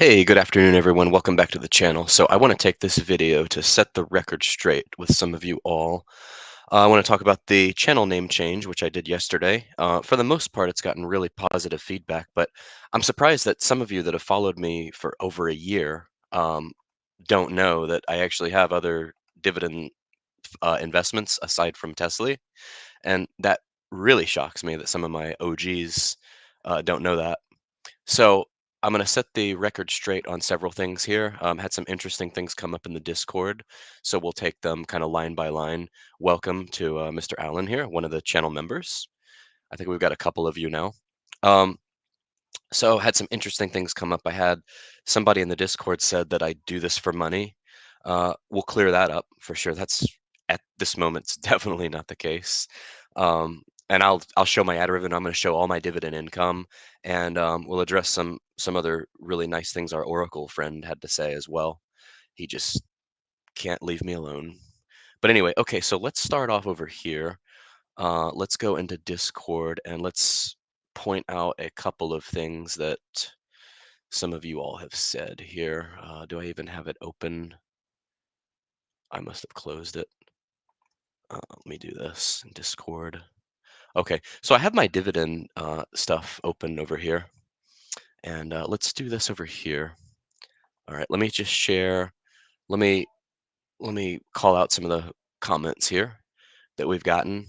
Hey, good afternoon, everyone. Welcome back to the channel. So I want to take this video to set the record straight with some of you all. I want to talk about the channel name change, which I did yesterday. For the most part, it's gotten really positive feedback, but I'm surprised that some of you that have followed me for over a year don't know that I actually have other dividend investments aside from Tesla, and that really shocks me that some of my OGs don't know that. So I'm going to set the record straight on several things here. Had some interesting things come up in the Discord, so we'll take them kind of line by line. Welcome to Mr. Allen here, one of the channel members. I think we've got a couple of you now. Um, so had some interesting things come up. I had somebody in the Discord said that I do this for money. We'll clear that up for sure. That's at this moment, it's definitely not the case. And I'll show my ad revenue. I'm going to show all my dividend income, and we'll address some other really nice things our Oracle friend had to say as well. He just can't leave me alone. But anyway, okay. So let's start off over here. Let's go into Discord and let's point out a couple of things that some of you all have said here. Do I even have it open? I must have closed it. Let me do this in Discord. Okay, so I have my dividend stuff open over here, and let's do this over here. All right, let me just share. Let me let me call out some of the comments here that we've gotten.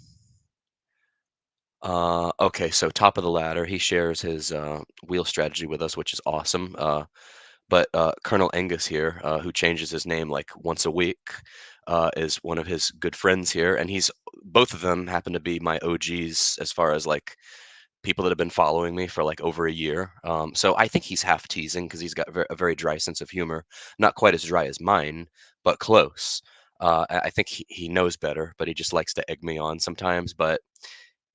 Okay, so top of the ladder, he shares his wheel strategy with us, which is awesome. But Colonel Angus here, who changes his name like once a week, is one of his good friends here, and he's both of them happen to be my OGs as far as like people that have been following me for like over a year. So I think he's half teasing because he's got a very dry sense of humor, not quite as dry as mine, but close. I think he knows better, but he just likes to egg me on sometimes. But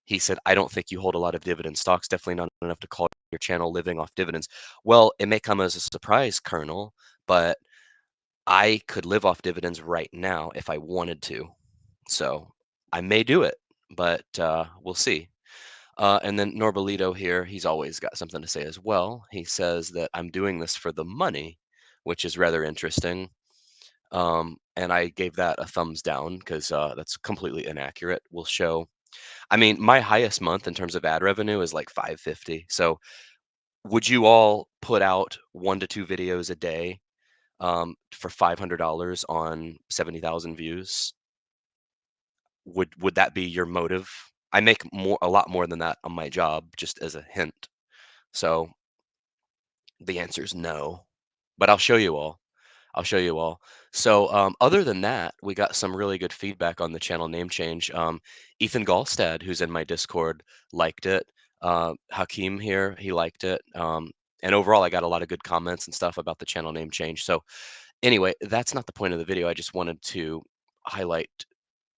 he said, I don't think you hold a lot of dividend stocks, definitely not enough to call your channel living off dividends. Well, it may come as a surprise, Colonel, but I could live off dividends right now if I wanted to. So I may do it, but we'll see. And then Norbolito here, he's always got something to say as well. He says that I'm doing this for the money, which is rather interesting. And I gave that a thumbs down because that's completely inaccurate. We'll show. I mean, my highest month in terms of ad revenue is like 550. So would you all put out 1 to 2 videos a day for $500 on 70,000 views? Would that be your motive? I make a lot more than that on my job, just as a hint. So the answer is no, but I'll show you all. I'll show you all. So other than that, we got some really good feedback on the channel name change. Ethan Gallstad, who's in my Discord, liked it. Hakeem here, he liked it. And overall, I got a lot of good comments and stuff about the channel name change. So anyway, that's not the point of the video. I just wanted to highlight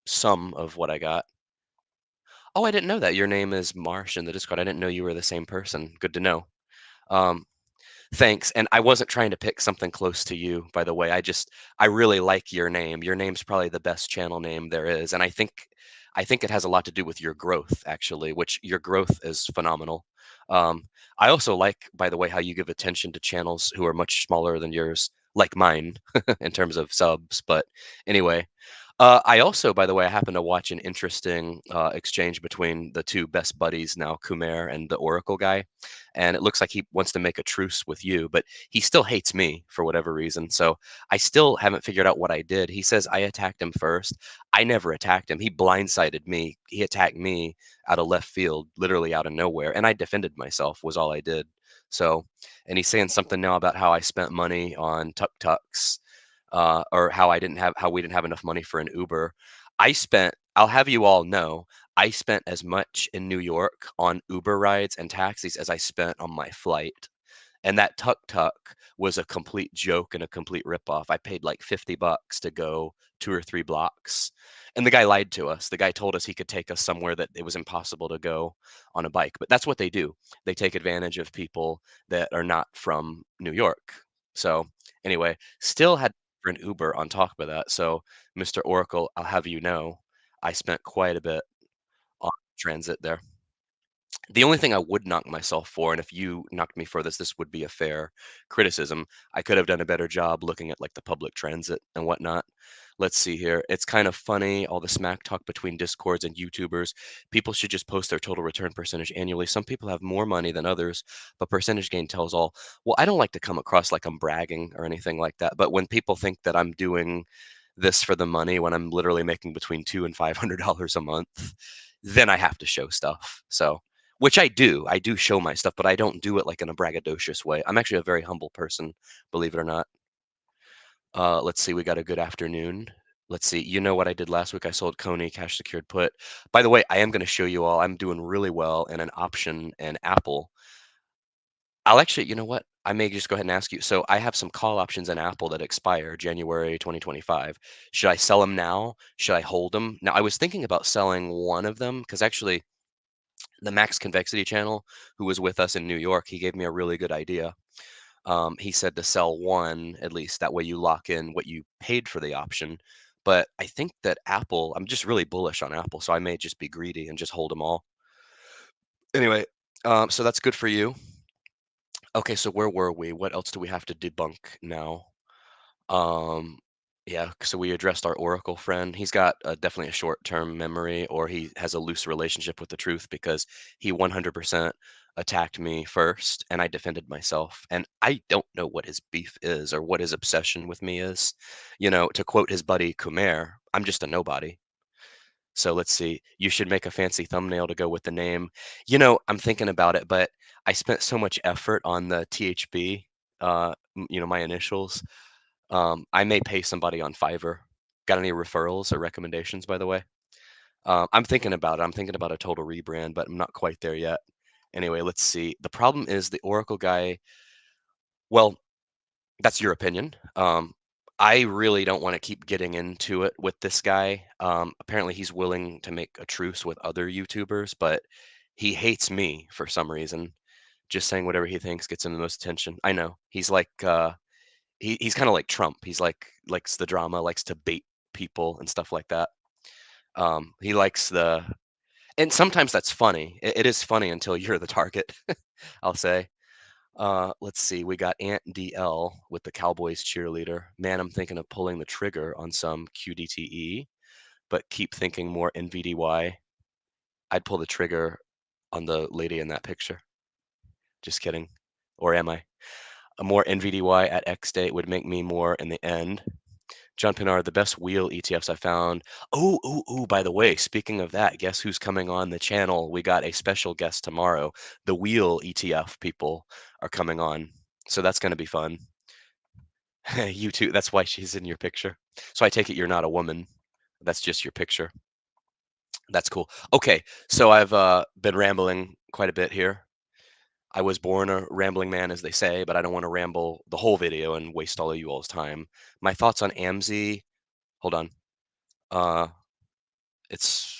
some of what I got. Oh, I didn't know that. Your name is Marsh in the Discord. I didn't know you were the same person. Good to know. Um, Thanks. And I wasn't trying to pick something close to you, by the way. I really like your name. Your name's probably the best channel name there is. And I think it has a lot to do with your growth, actually, which your growth is phenomenal. Um, I also like, by the way, how you give attention to channels who are much smaller than yours, like mine, in terms of subs. But anyway, I also, by the way, I happen to watch an interesting exchange between the two best buddies now, Kumair and the Oracle guy, and it looks like he wants to make a truce with you, but he still hates me for whatever reason. So I still haven't figured out what I did. He says I attacked him first. I never attacked him. He blindsided me. He attacked me out of left field, literally out of nowhere, and I defended myself. Was all I did. So, and he's saying something now about how I spent money on tuk tuks or how we didn't have enough money for an Uber. I'll have you all know, I spent as much in New York on Uber rides and taxis as I spent on my flight. And that tuk tuk was a complete joke and a complete ripoff. I paid like $50 to go 2 or 3 blocks. And the guy lied to us. The guy told us he could take us somewhere that it was impossible to go on a bike. But that's what they do. They take advantage of people that are not from New York. So anyway, still had for an Uber on top of that. So Mr. Oracle, I'll have you know, I spent quite a bit on transit there. The only thing I would knock myself for, and if you knocked me for this would be a fair criticism. I could have done a better job looking at like the public transit and whatnot. Let's see here. It's kind of funny, all the smack talk between Discords and YouTubers. People should just post their total return percentage annually. Some people have more money than others, but percentage gain tells all. Well, I don't like to come across like I'm bragging or anything like that. But when people think that I'm doing this for the money when I'm literally making between $200 and $500 a month, then I have to show stuff. So which I do. I do show my stuff, but I don't do it like in a braggadocious way. I'm actually a very humble person, believe it or not. Let's see, we got a good afternoon. Let's see, you know what I did last week? I sold Coney cash secured put. By the way, I am going to show you all. I'm doing really well in an option and Apple. I'll actually, you know what? I may just go ahead and ask you. So I have some call options in Apple that expire January 2025. Should I sell them now? Should I hold them? Now, I was thinking about selling one of them because actually the Max Convexity channel, who was with us in New York, he gave me a really good idea. He said to sell one at least. That way you lock in what you paid for the option. But I think that Apple, I'm just really bullish on Apple, so I may just be greedy and just hold them all. Anyway, so that's good for you. Okay, so where were we? What else do we have to debunk now? Um, yeah, so we addressed our Oracle friend. He's got definitely a short-term memory, or he has a loose relationship with the truth because he 100% attacked me first, and I defended myself. And I don't know what his beef is or what his obsession with me is. You know, to quote his buddy Kumair, I'm just a nobody. So let's see. You should make a fancy thumbnail to go with the name. You know, I'm thinking about it, but I spent so much effort on the THB, my initials. I may pay somebody on Fiverr. Got any referrals or recommendations, by the way? I'm thinking about it. I'm thinking about a total rebrand, but I'm not quite there yet. Anyway, let's see. The problem is the Oracle guy. Well, that's your opinion. I really don't want to keep getting into it with this guy. Apparently, he's willing to make a truce with other YouTubers, but he hates me for some reason. Just saying whatever he thinks gets him the most attention. I know. He's like he's kind of like Trump. He's like likes the drama, likes to bait people and stuff like that. He likes the and sometimes that's funny. It is funny until you're the target, I'll say. Let's see. We got Aunt DL with the Cowboys cheerleader. Man, I'm thinking of pulling the trigger on some QDTE, but keep thinking more NVDY. I'd pull the trigger on the lady in that picture. Just kidding. Or am I? A more NVDY at X date would make me more in the end. John Pinard, the best wheel ETFs I found. Oh, oh, oh, by the way, speaking of that, guess who's coming on the channel? We got a special guest tomorrow. The wheel ETF people are coming on. So that's going to be fun. You too. That's why she's in your picture. So I take it you're not a woman. That's just your picture. That's cool. Okay, so I've been rambling quite a bit here. I was born a rambling man, as they say, but I don't want to ramble the whole video and waste all of you all's time. My thoughts on AMZ. Hold on. Uh, it's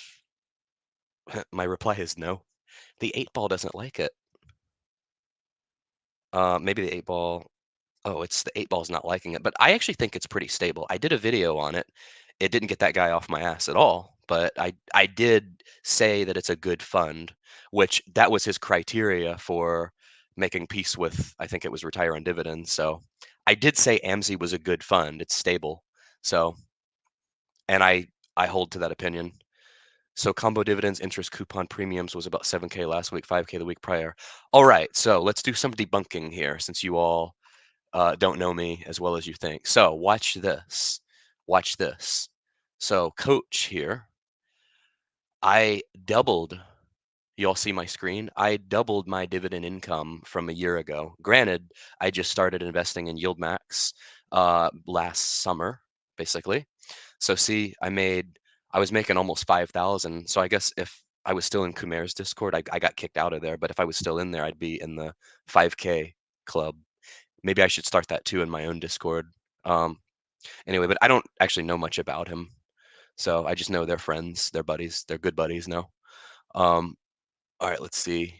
my reply is no. The 8 ball doesn't like it. Maybe the 8 ball. Oh, it's the 8 ball's not liking it, but I actually think it's pretty stable. I did a video on it. It didn't get that guy off my ass at all, but I did say that it's a good fund, which that was his criteria for making peace with, I think it was retire on dividends. So I did say AMSI was a good fund. It's stable. So, and I hold to that opinion. So combo dividends, interest, coupon premiums was about 7K last week, 5K the week prior. All right, so let's do some debunking here since you all don't know me as well as you think. So watch this. Watch this. So coach here, I doubled. You all see my screen? I doubled my dividend income from a year ago. Granted, I just started investing in YieldMax last summer, basically. So see, I was making almost 5,000. So I guess if I was still in Kumair's Discord, I got kicked out of there. But if I was still in there, I'd be in the 5K club. Maybe I should start that too in my own Discord. Um, anyway, but I don't actually know much about him. So I just know they're friends, they're buddies, they're good buddies now. Um, all right, let's see.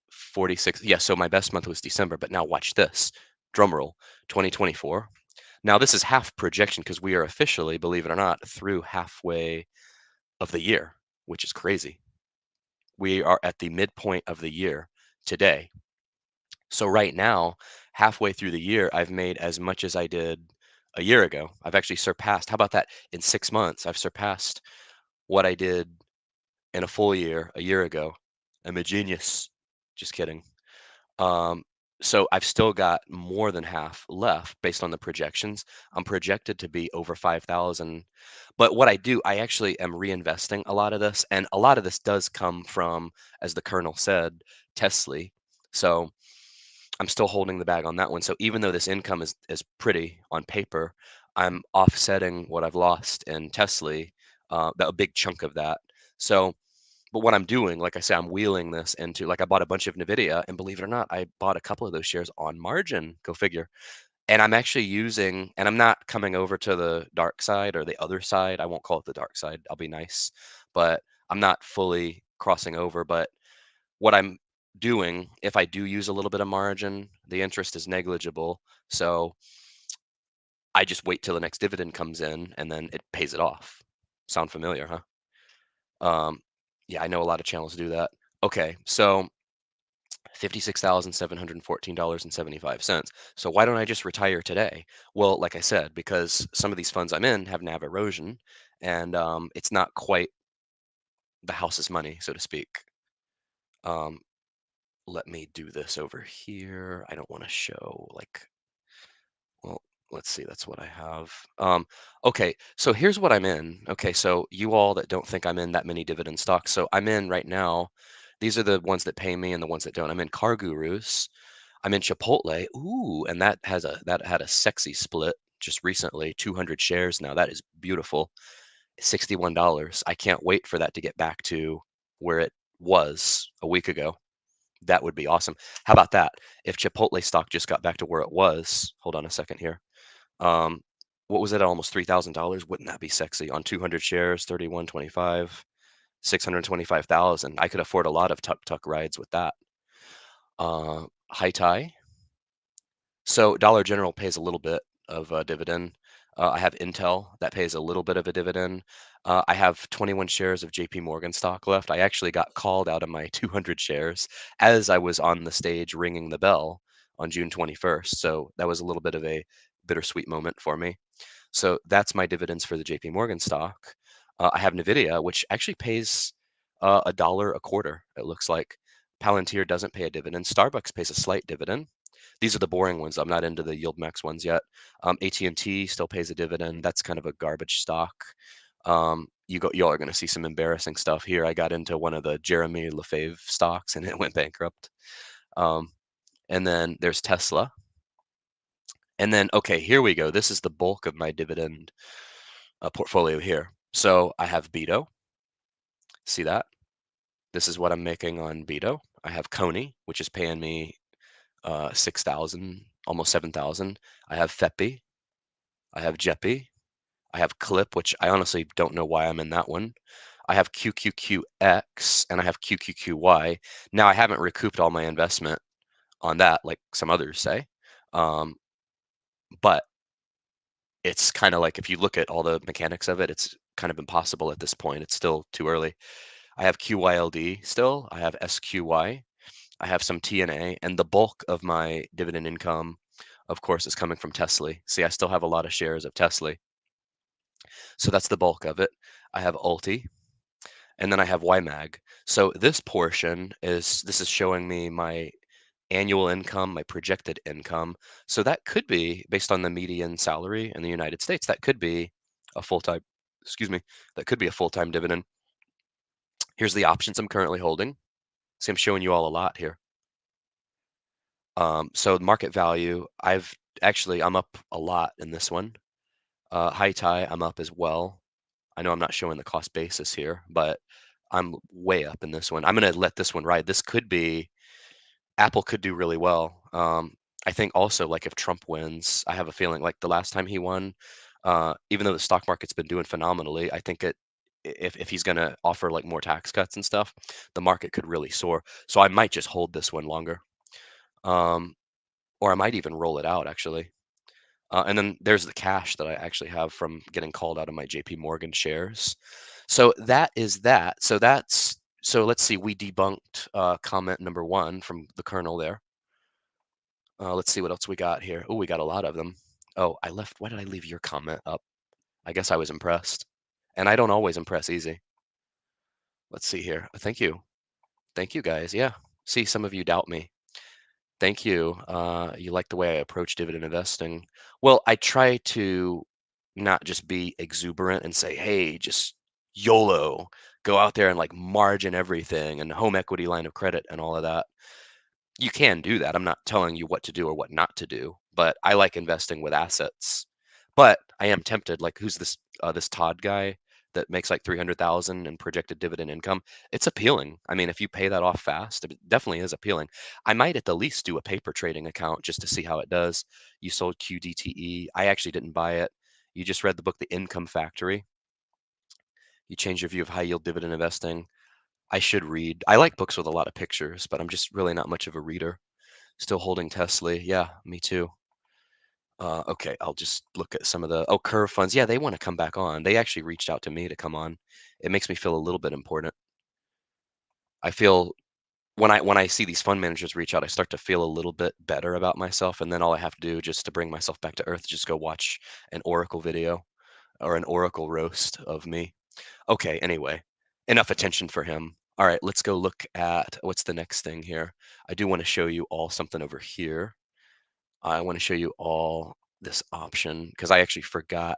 46. Yeah, so my best month was December, but now watch this. Drum roll, 2024. Now this is half projection because we are officially, believe it or not, through halfway of the year, which is crazy. We are at the midpoint of the year today. So right now, halfway through the year, I've made as much as I did a year ago. I've actually surpassed, how about that? In 6 months, I've surpassed what I did in a full year a year ago. I'm a genius. Just kidding. Um, so I've still got more than half left based on the projections. I'm projected to be over 5,000. But what I do, I actually am reinvesting a lot of this, and a lot of this does come from, as the Colonel said, Tesla. So I'm still holding the bag on that one. So even though this income is pretty on paper, I'm offsetting what I've lost in Tesla, a big chunk of that. So, but what I'm doing, like I say, I'm wheeling this into, like, I bought a bunch of Nvidia, and believe it or not, I bought a couple of those shares on margin. Go figure. And I'm actually using, and I'm not coming over to the dark side or the other side. I won't call it the dark side. I'll be nice, but I'm not fully crossing over. But what I'm doing, if I do use a little bit of margin, the interest is negligible. So I just wait till the next dividend comes in and then it pays it off. Sound familiar, huh? Um, yeah, I know a lot of channels do that. Okay, so $56,714.75. So why don't I just retire today? Well, like I said, because some of these funds I'm in have NAV erosion, and it's not quite the house's money, so to speak. Um, Let me do this over here. I don't want to show, like, well, let's see, that's what I have. Okay, so here's what I'm in. Okay, so you all that don't think I'm in that many dividend stocks, so I'm in right now. These are the ones that pay me and the ones that don't. I'm in Car Gurus. I'm in Chipotle. Ooh, and that had a sexy split just recently. 200 shares now. That is beautiful. $61. I can't wait for that to get back to where it was a week ago. That would be awesome. How about that? If Chipotle stock just got back to where it was, hold on a second here. Um, what was it? Almost $3,000. Wouldn't that be sexy? On 200 shares, 31.25, 625,000. I could afford a lot of tuk tuk rides with that. High tie. So Dollar General pays a little bit of a dividend. I have Intel that pays a little bit of a dividend. I have 21 shares of JP Morgan stock left. I actually got called out of my 200 shares as I was on the stage ringing the bell on June 21st. So that was a little bit of a bittersweet moment for me. So that's my dividends for the JP Morgan stock. I have Nvidia, which actually pays a dollar a quarter, it looks like. Palantir doesn't pay a dividend. Starbucks pays a slight dividend. These are the boring ones. I'm not into the YieldMax ones yet. AT&T still pays a dividend. That's kind of a garbage stock. Y'all are going to see some embarrassing stuff here. I got into one of the Jeremy Lefebvre stocks and it went bankrupt. And then there's Tesla. And then, okay, here we go. This is the bulk of my dividend portfolio here. So I have Beto. See that? This is what I'm making on Beto. I have Coney, which is paying me 6,000, almost 7,000. I have Feppy. I have Jeppy. I have Clip, which I honestly don't know why I'm in that one. I have QQQX and I have QQQY. Now I haven't recouped all my investment on that, like some others say. But it's kind of like, if you look at all the mechanics of it, it's kind of impossible at this point. It's still too early. I have QYLD still. I have SQY. I have some TNA, and the bulk of my dividend income, of course, is coming from Tesla. See, I still have a lot of shares of Tesla. So that's the bulk of it. I have Ulti, and then I have YMAG. So this portion this is showing me my annual income, my projected income. So that could be based on the median salary in the United States. That could be a full-time, excuse me, that could be a full-time dividend. Here's the options I'm currently holding. See, I'm showing you all a lot here. So market value, I'm up a lot in this one. High tie, I'm up as well. I know I'm not showing the cost basis here, but I'm way up in this one. I'm going to let this one ride. This could be, Apple could do really well. I think also, like, if Trump wins, I have a feeling like the last time he won, even though the stock market's been doing phenomenally, I think if he's going to offer like more tax cuts and stuff, the market could really soar. So I might just hold this one longer. Um, or I might even roll it out actually. And then there's the cash that I actually have from getting called out of my JP Morgan shares. So that is that. So that's So let's see, we debunked comment number one from the Colonel there. Let's see what else we got here. Oh, we got a lot of them. Oh, I left. Why did I leave your comment up? I guess I was impressed. And I don't always impress easy. Let's see here. Thank you. Thank you guys. Yeah. See, some of you doubt me. Thank you. You like the way I approach dividend investing. Well, I try to not just be exuberant and say, hey, just YOLO, go out there and like margin everything and home equity line of credit and all of that. You can do that. I'm not telling you what to do or what not to do, but I like investing with assets. But I am tempted, like who's this Todd guy that makes like 300,000 in projected dividend income? It's appealing. I mean, if you pay that off fast, it definitely is appealing. I might at the least do a paper trading account just to see how it does. You sold QDTE. I actually didn't buy it. You just read the book The Income Factory. You change your view of high yield dividend investing. I should read. I like books with a lot of pictures, but I'm just really not much of a reader. Still holding Tesla. Yeah, me too. Okay, I'll just look at some of the curve funds. Yeah, they want to come back on. They actually reached out to me to come on. It makes me feel a little bit important. I feel when I see these fund managers reach out, I start to feel a little bit better about myself, and then all I have to do just to bring myself back to earth, just go watch an Oracle video or an Oracle roast of me. Okay, anyway, enough attention for him. All right, let's go look at what's the next thing here. I do want to show you all something over here. I want to show you all this option because I actually forgot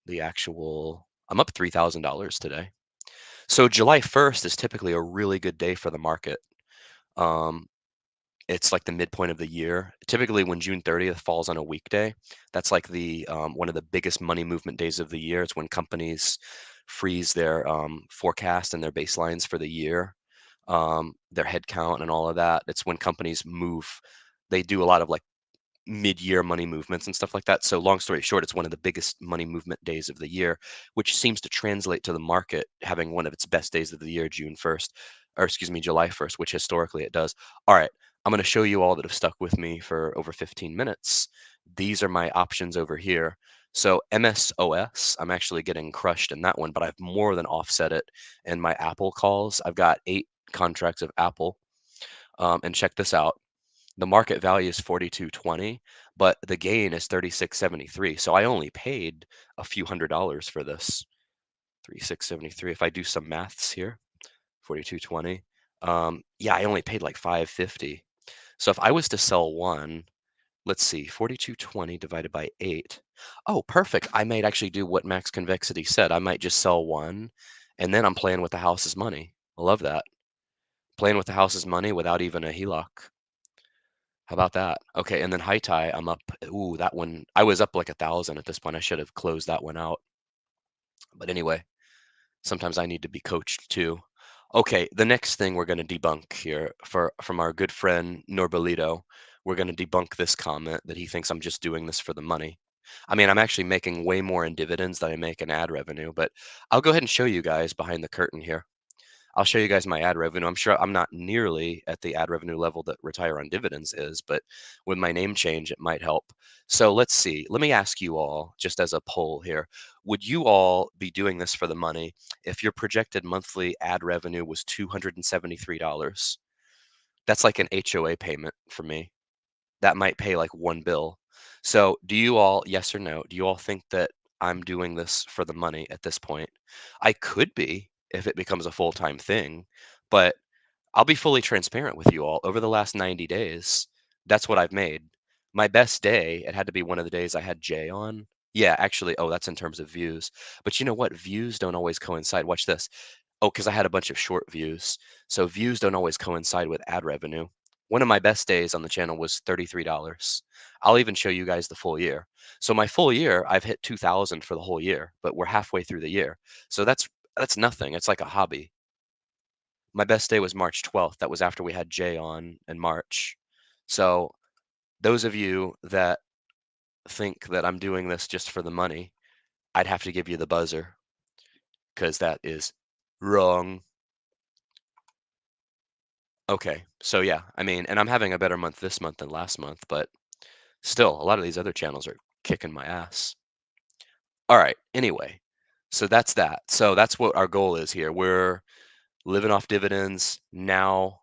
the actual. I'm up $3,000 today. So July 1st is typically a really good day for the market. Um, it's like the midpoint of the year. Typically, when June 30th falls on a weekday, that's like the one of the biggest money movement days of the year. It's when companies freeze their forecast and their baselines for the year, their head count and all of that. It's when companies move. They do a lot of like mid-year money movements and stuff like that. So long story short, it's one of the biggest money movement days of the year, which seems to translate to the market having one of its best days of the year, June 1st, or excuse me, July 1st, which historically it does. All right, I'm going to show you all that have stuck with me for over 15 minutes. These are my options over here. So MSOS, I'm actually getting crushed in that one, but I've more than offset it in my Apple calls. I've got 8 contracts of Apple. And check this out. The market value is 42.20, but the gain is 36.73. So I only paid a few $100s for this. 36.73. If I do some maths here, 42.20. Yeah, I only paid like 5.50. So if I was to sell one, let's see, 42.20 divided by 8. Oh, perfect. I might actually do what Max Convexity said. I might just sell one, and then I'm playing with the house's money. I love that. Playing with the house's money without even a HELOC. How about that? Okay, and then high tie, I'm up. Ooh, that one. I was up like 1,000 at this point. I should have closed that one out. But anyway, sometimes I need to be coached too. Okay, the next thing we're going to debunk here from our good friend Norbolito, we're going to debunk this comment that he thinks I'm just doing this for the money. I mean, I'm actually making way more in dividends than I make in ad revenue, but I'll go ahead and show you guys behind the curtain here. I'll show you guys my ad revenue. I'm sure I'm not nearly at the ad revenue level that Retire on Dividends is, but with my name change, it might help. So let's see. Let me ask you all, just as a poll here, would you all be doing this for the money if your projected monthly ad revenue was $273? That's like an HOA payment for me. That might pay like one bill. So do you all, yes or no, do you all think that I'm doing this for the money at this point? I could be if it becomes a full-time thing, but I'll be fully transparent with you all. Over the last 90 days, that's what I've made. My best day, it had to be one of the days I had Jay on. Yeah, actually, oh, that's in terms of views. But you know what? Views don't always coincide. Watch this. Oh, because I had a bunch of short views. So views don't always coincide with ad revenue. One of my best days on the channel was $33. I'll even show you guys the full year. So my full year, I've hit 2,000 for the whole year, but we're halfway through the year. So that's nothing. It's like a hobby. My best day was March 12th. That was after we had Jay on in March. So those of you that think that I'm doing this just for the money, I'd have to give you the buzzer because that is wrong. Okay, so yeah, I mean, and I'm having a better month this month than last month, but still, a lot of these other channels are kicking my ass. All right, anyway, so that's that. So that's what our goal is here. We're living off dividends now,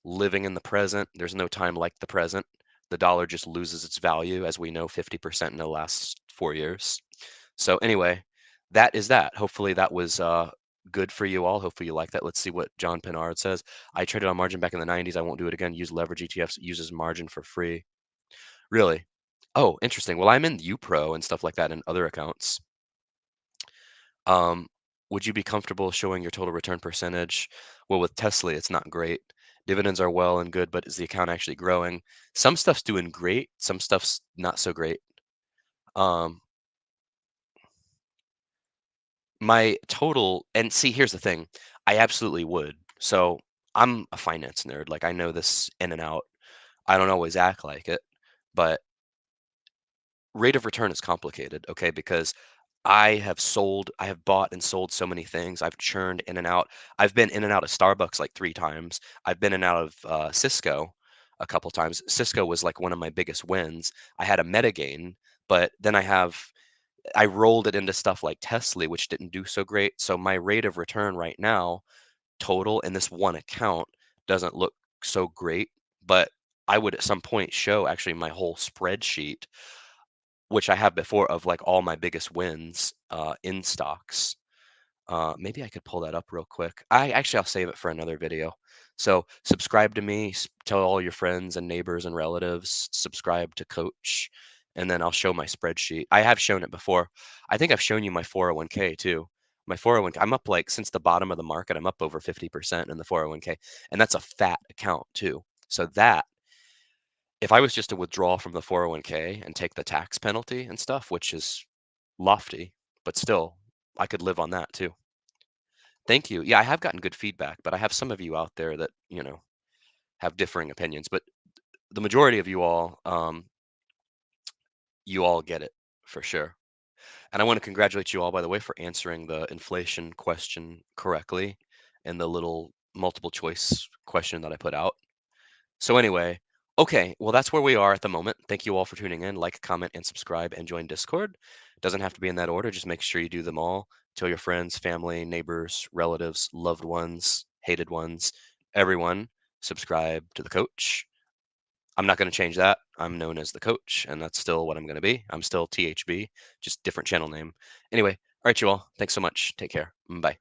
living in the present. There's no time like the present. The dollar just loses its value, as we know, 50% in the last 4 years. So anyway, that is that. Hopefully that was good for you all. Hopefully you like that. Let's see what John Pinard says. I traded on margin back in the 90s. I won't do it again. Use leverage ETFs. Uses margin for free. Really? Oh, interesting. Well, I'm in UPro and stuff like that in other accounts. Um, would you be comfortable showing your total return percentage? Well, with Tesla, it's not great. Dividends are well and good, but is the account actually growing? Some stuff's doing great, some stuff's not so great. Um, my total, and see, here's the thing, I absolutely would. So I'm a finance nerd. Like I know this in and out. I don't always act like it, but rate of return is complicated, okay? Because I have bought and sold so many things. I've churned in and out. I've been in and out of Starbucks like 3 times. I've been in and out of Cisco a couple times. Cisco was like one of my biggest wins. I had a meta gain, but then I rolled it into stuff like Tesla, which didn't do so great. So my rate of return right now, total in this one account, doesn't look so great. But I would at some point show actually my whole spreadsheet, which I have before, of like all my biggest wins in stocks. Maybe I could pull that up real quick. I'll save it for another video. So subscribe to me, tell all your friends and neighbors and relatives, subscribe to Coach, and then I'll show my spreadsheet. I have shown it before. I think I've shown you my 401k too. My 401k, I'm up like since the bottom of the market, I'm up over 50% in the 401k, and that's a fat account too. So that if I was just to withdraw from the 401k and take the tax penalty and stuff, which is lofty, but still, I could live on that too. Thank you. Yeah, I have gotten good feedback, but I have some of you out there that, have differing opinions, but the majority of you all get it for sure. And I want to congratulate you all, by the way, for answering the inflation question correctly and the little multiple choice question that I put out. So anyway, okay, well, that's where we are at the moment. Thank you all for tuning in. Like, comment, and subscribe, and join Discord. Doesn't have to be in that order. Just make sure you do them all. Tell your friends, family, neighbors, relatives, loved ones, hated ones, everyone. Subscribe to the coach. I'm not going to change that. I'm known as the coach, and that's still what I'm going to be. I'm still THB, just different channel name. Anyway, all right, you all. Thanks so much. Take care. Bye.